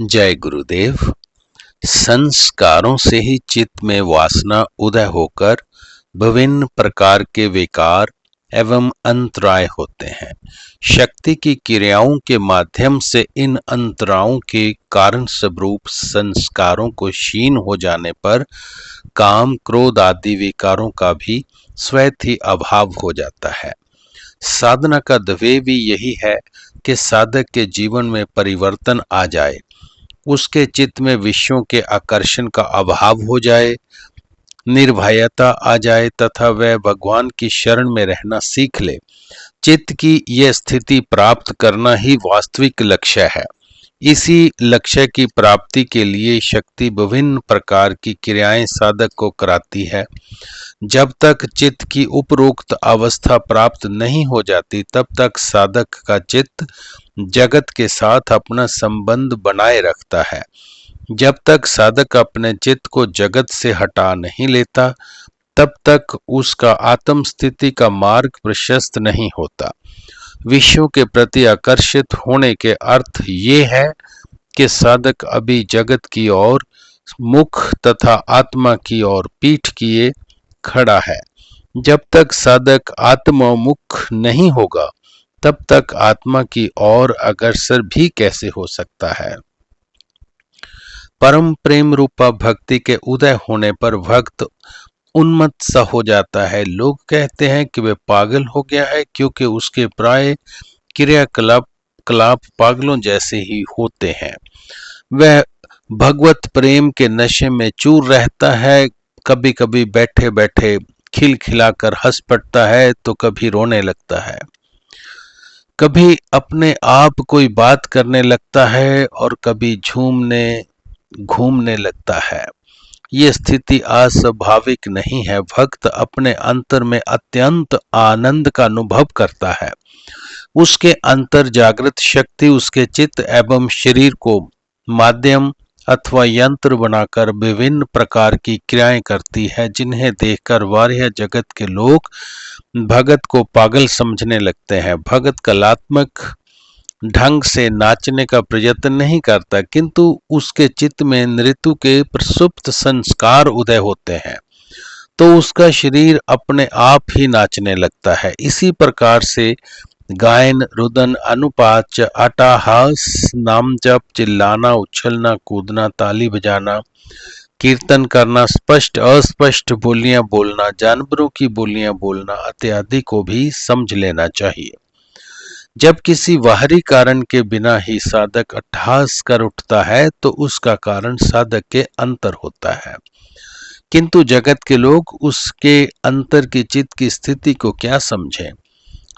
जय गुरुदेव। संस्कारों से ही चित्त में वासना उदय होकर विभिन्न प्रकार के विकार एवं अंतराय होते हैं। शक्ति की क्रियाओं के माध्यम से इन अंतरायों के कारण स्वरूप संस्कारों को क्षीण हो जाने पर काम क्रोध आदि विकारों का भी स्वतः ही अभाव हो जाता है। साधना का ध्येय भी यही है कि साधक के जीवन में परिवर्तन आ जाए, उसके चित्त में विषयों के आकर्षण का अभाव हो जाए, निर्भयता आ जाए तथा वह भगवान की शरण में रहना सीख ले। चित्त की यह स्थिति प्राप्त करना ही वास्तविक लक्ष्य है। इसी लक्ष्य की प्राप्ति के लिए शक्ति विभिन्न प्रकार की क्रियाएं साधक को कराती है। जब तक चित्त की उपरोक्त अवस्था प्राप्त नहीं हो जाती तब तक साधक का चित्त जगत के साथ अपना संबंध बनाए रखता है। जब तक साधक अपने चित्त को जगत से हटा नहीं लेता तब तक उसका आत्म स्थिति का मार्ग प्रशस्त नहीं होता। विषयों के प्रति आकर्षित होने के अर्थ ये है कि साधक अभी जगत की ओर मुख तथा आत्मा की ओर पीठ किए खड़ा है। जब तक साधक आत्मोन्मुख नहीं होगा तब तक आत्मा की ओर अग्रसर भी कैसे हो सकता है। परम प्रेम रूपा भक्ति के उदय होने पर भक्त उन्मत्त सा हो जाता है। लोग कहते हैं कि वह पागल हो गया है, क्योंकि उसके प्राय क्रियाकलाप पागलों जैसे ही होते हैं। वह भगवत प्रेम के नशे में चूर रहता है। कभी कभी बैठे बैठे खिलखिलाकर हंस पड़ता है तो कभी रोने लगता है। कभी अपने आप कोई बात करने लगता है और कभी घूमने लगता है। ये स्थिति अस्वाभाविक नहीं है। भक्त अपने अंतर में अत्यंत आनंद का अनुभव करता है। उसके अंतर जागृत शक्ति उसके चित्त एवं शरीर को माध्यम अथवा यंत्र बनाकर विभिन्न प्रकार की क्रियाएं करती है, जिन्हें देखकर बाह्य जगत के लोग भगत को पागल समझने लगते हैं। भगत कलात्मक ढंग से नाचने का प्रयत्न नहीं करता, किंतु उसके चित्त में नृत्य के प्रसुप्त संस्कार उदय होते हैं तो उसका शरीर अपने आप ही नाचने लगता है। इसी प्रकार से गायन, रुदन, अनुपात, अट्टहास, नाम जप, चिल्लाना, उछलना, कूदना, ताली बजाना, कीर्तन करना, स्पष्ट अस्पष्ट बोलियां बोलना, जानवरों की बोलियां बोलना इत्यादि को भी समझ लेना चाहिए। जब किसी बाहरी कारण के बिना ही साधक अट्टहास कर उठता है तो उसका कारण साधक के अंतर होता है, किंतु जगत के लोग उसके अंतर की चित्त की स्थिति को क्या समझें।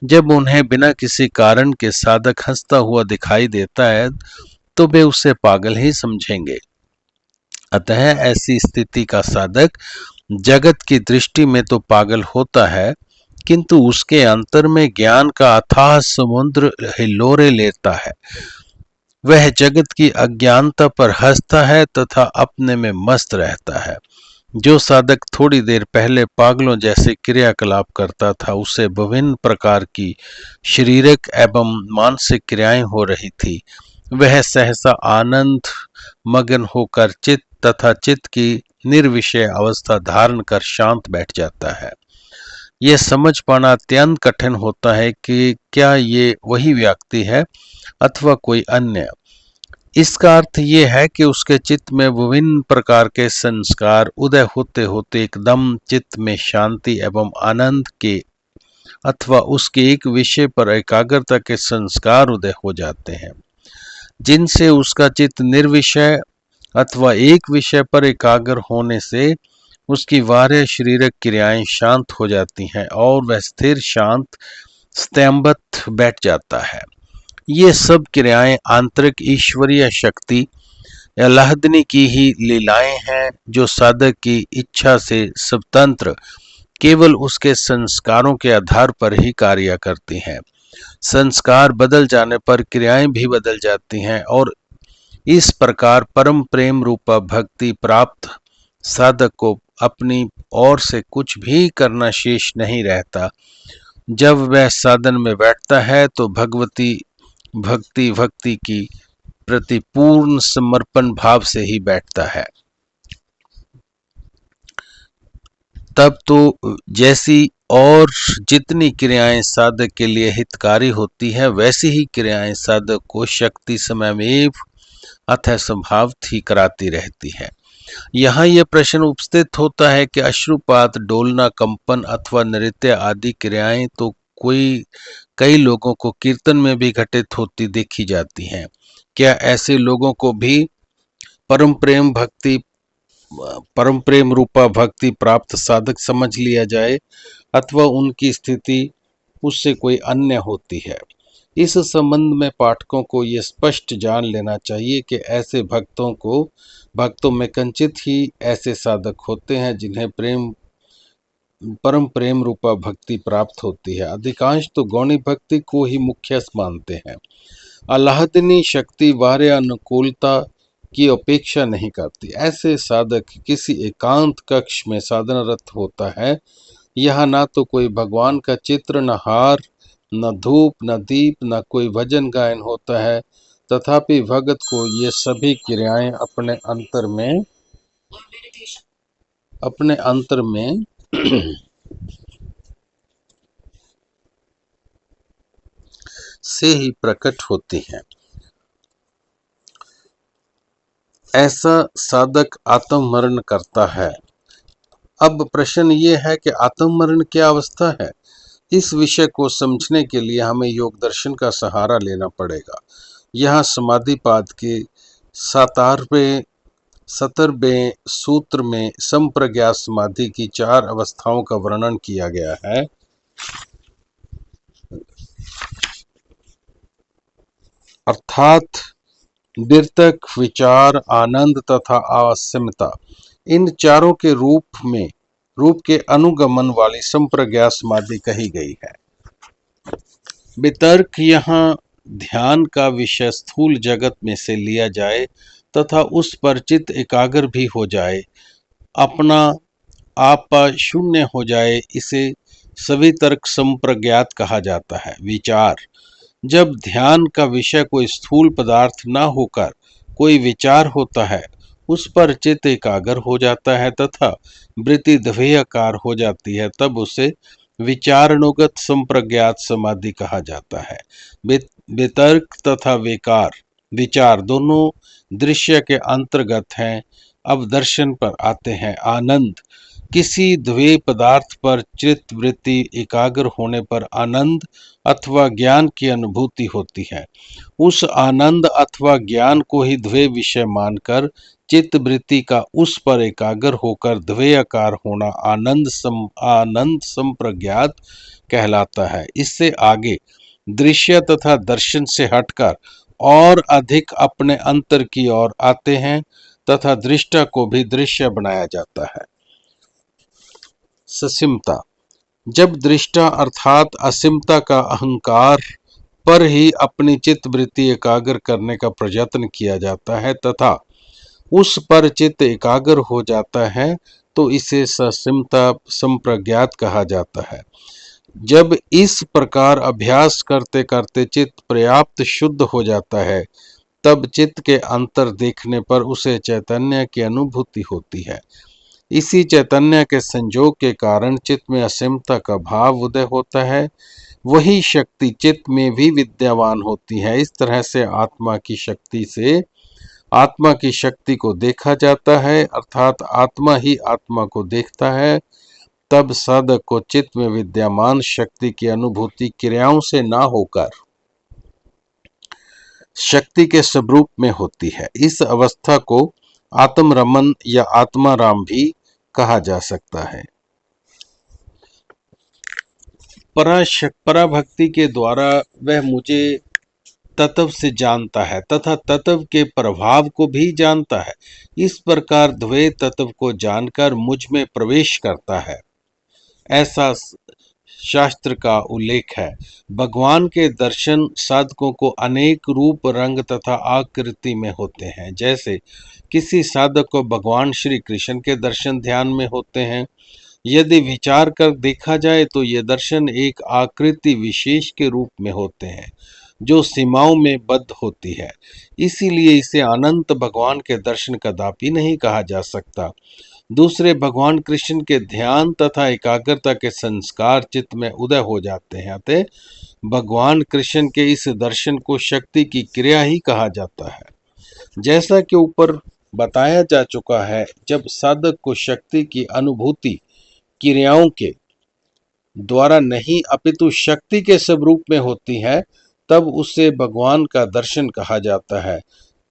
जब उन्हें बिना किसी कारण के साधक हंसता हुआ दिखाई देता है तो वे उसे पागल ही समझेंगे। अतः ऐसी स्थिति का साधक जगत की दृष्टि में तो पागल होता है, किंतु उसके अंतर में ज्ञान का अथाह समुद्र हिलोरे लेता है। वह जगत की अज्ञानता पर हंसता है तथा अपने में मस्त रहता है। जो साधक थोड़ी देर पहले पागलों जैसे क्रियाकलाप करता था, उसे विभिन्न प्रकार की शारीरिक एवं मानसिक क्रियाएं हो रही थी। वह सहसा आनंद मगन होकर चित्त तथा चित्त की निर्विषय अवस्था धारण कर शांत बैठ जाता है। यह समझ पाना अत्यंत कठिन होता है कि क्या ये वही व्यक्ति है अथवा कोई अन्य। इसका अर्थ ये है कि उसके चित्त में विभिन्न प्रकार के संस्कार उदय होते होते एकदम चित्त में शांति एवं आनंद के अथवा उसके एक विषय पर एकाग्रता के संस्कार उदय हो जाते हैं, जिनसे उसका चित्त निर्विषय अथवा एक विषय पर एकाग्र होने से उसकी बाह्य शारीरिक क्रियाएं शांत हो जाती हैं और वह स्थिर शांत स्तंभत बैठ जाता है। ये सब क्रियाएं आंतरिक ईश्वरीय शक्ति अल्लाहदनी की ही लीलाएं हैं, जो साधक की इच्छा से स्वतंत्र केवल उसके संस्कारों के आधार पर ही कार्य करती हैं। संस्कार बदल जाने पर क्रियाएं भी बदल जाती हैं और इस प्रकार परम प्रेम रूपा भक्ति प्राप्त साधक को अपनी ओर से कुछ भी करना शेष नहीं रहता। जब वह साधन में बैठता है तो भक्ति की प्रति पूर्ण समर्पण भाव से ही बैठता है। तब तो जैसी और जितनी क्रियाएं साधक के लिए हितकारी होती है, वैसी ही क्रियाएं साधक को शक्ति समयमेव अतः स्वभावतः ही कराती रहती है। यहाँ यह प्रश्न उपस्थित होता है कि अश्रुपात, डोलना, कंपन अथवा नृत्य आदि क्रियाएं तो कई लोगों को कीर्तन में भी घटित होती देखी जाती हैं। क्या ऐसे लोगों को भी परम प्रेम रूपा भक्ति प्राप्त साधक समझ लिया जाए, अथवा उनकी स्थिति उससे कोई अन्य होती है? इस संबंध में पाठकों को ये स्पष्ट जान लेना चाहिए कि ऐसे भक्तों में कंचित ही ऐसे साधक होते हैं जिन्हें परम प्रेम रूपा भक्ति प्राप्त होती है। अधिकांश तो गौणी भक्ति को ही मुख्य मानते हैं। आह्लादनी शक्ति बाह्य अनुकूलता की अपेक्षा नहीं करती। ऐसे साधक किसी एकांत कक्ष में साधनारत होता है। यहाँ ना तो कोई भगवान का चित्र, न हार, न धूप, न दीप, न कोई भजन गायन होता है। तथापि भगत को ये सभी क्रियाएं अपने अंतर में से ही प्रकट होती हैं। ऐसा साधक आत्ममरण करता है। अब प्रश्न ये है कि आत्ममरण क्या अवस्था है? इस विषय को समझने के लिए हमें योग दर्शन का सहारा लेना पड़ेगा। यहाँ समाधिपाद के 17वें सूत्र में संप्रज्ञात समाधि की 4 अवस्थाओं का वर्णन किया गया है। अर्थात वितर्क, विचार, आनंद तथा आसमता। इन चारों के रूप के अनुगमन वाली संप्रज्ञात समाधि कही गई है। वितर्क यहाँ ध्यान का विषय स्थूल जगत में से लिया जाए तथा उस पर चित्त एकाग्र भी हो जाए, अपना आपा शून्य हो जाए, इसे सवितर्क संप्रज्ञात कहा जाता है। विचार, जब ध्यान का विषय कोई स्थूल पदार्थ न होकर कोई विचार होता है, उस पर चित्त एकाग्र हो जाता है तथा वृत्ति द्वैयाकार हो जाती है, तब उसे विचारणुगत संप्रज्ञात समाधि कहा जाता है। वितर्क तथा विचार दोनों दृश्य के अंतर्गत हैं। अब दर्शन पर आते हैं। आनंद, किसी द्वैय पदार्थ पर चित्त वृत्ति एकाग्र होने पर आनंद अथवा ज्ञान की अनुभूति होती है। उस आनंद अथवा ज्ञान को ही द्वैय विषय मानकर चित्त वृत्ति का उस पर एकाग्र होकर द्वैयाकार होना आनंद संप्रज्ञात कहलाता है। इससे आगे दृश्य तथा दर्शन से हटकर और अधिक अपने अंतर की ओर आते हैं तथा दृष्टा को भी दृश्य बनाया जाता है। ससीमता, जब दृष्टा अर्थात असीमता का अहंकार पर ही अपनी चित्त वृत्ति एकाग्र करने का प्रयत्न किया जाता है तथा उस पर चित्त एकाग्र हो जाता है, तो इसे ससीमता संप्रज्ञात कहा जाता है। जब इस प्रकार अभ्यास करते करते चित्त पर्याप्त शुद्ध हो जाता है, तब चित्त के अंतर देखने पर उसे चैतन्य की अनुभूति होती है। इसी चैतन्य के संयोग के कारण चित्त में असीमता का भाव उदय होता है। वही शक्ति चित्त में भी विद्यमान होती है। इस तरह से आत्मा की शक्ति को देखा जाता है, अर्थात आत्मा ही आत्मा को देखता है। तब साधक को चित्त में विद्यमान शक्ति की अनुभूति क्रियाओं से ना होकर शक्ति के स्वरूप में होती है। इस अवस्था को आत्मरमण या आत्माराम भी कहा जा सकता है। पराभक्ति के द्वारा वह मुझे तत्व से जानता है तथा तत्व के प्रभाव को भी जानता है। इस प्रकार द्वैय तत्व को जानकर मुझ में प्रवेश करता है, ऐसा शास्त्र का उल्लेख है। भगवान के दर्शन साधकों को अनेक रूप, रंग तथा आकृति में होते हैं। जैसे किसी साधक को भगवान श्री कृष्ण के दर्शन ध्यान में होते हैं। यदि विचार कर देखा जाए तो ये दर्शन एक आकृति विशेष के रूप में होते हैं। जो सीमाओं में बद्ध होती है। इसीलिए इसे अनंत भगवान के दर्शन कदापि नहीं कहा जा सकता। दूसरे, भगवान कृष्ण के ध्यान तथा एकाग्रता के संस्कार चित्त में उदय हो जाते हैं, अतः भगवान कृष्ण के इस दर्शन को शक्ति की क्रिया ही कहा जाता है। जैसा कि ऊपर बताया जा चुका है, जब साधक को शक्ति की अनुभूति क्रियाओं के द्वारा नहीं अपितु शक्ति के स्वरूप में होती है, तब उसे भगवान का दर्शन कहा जाता है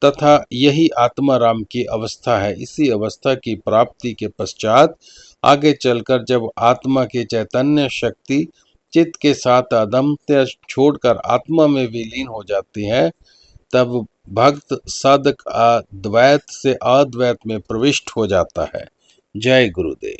तथा यही आत्माराम की अवस्था है। इसी अवस्था की प्राप्ति के पश्चात आगे चलकर जब आत्मा की चैतन्य शक्ति चित्त के साथ अदम्य छोड़कर आत्मा में विलीन हो जाती है, तब भक्त साधक अद्वैत से अद्वैत में प्रविष्ट हो जाता है। जय गुरुदेव।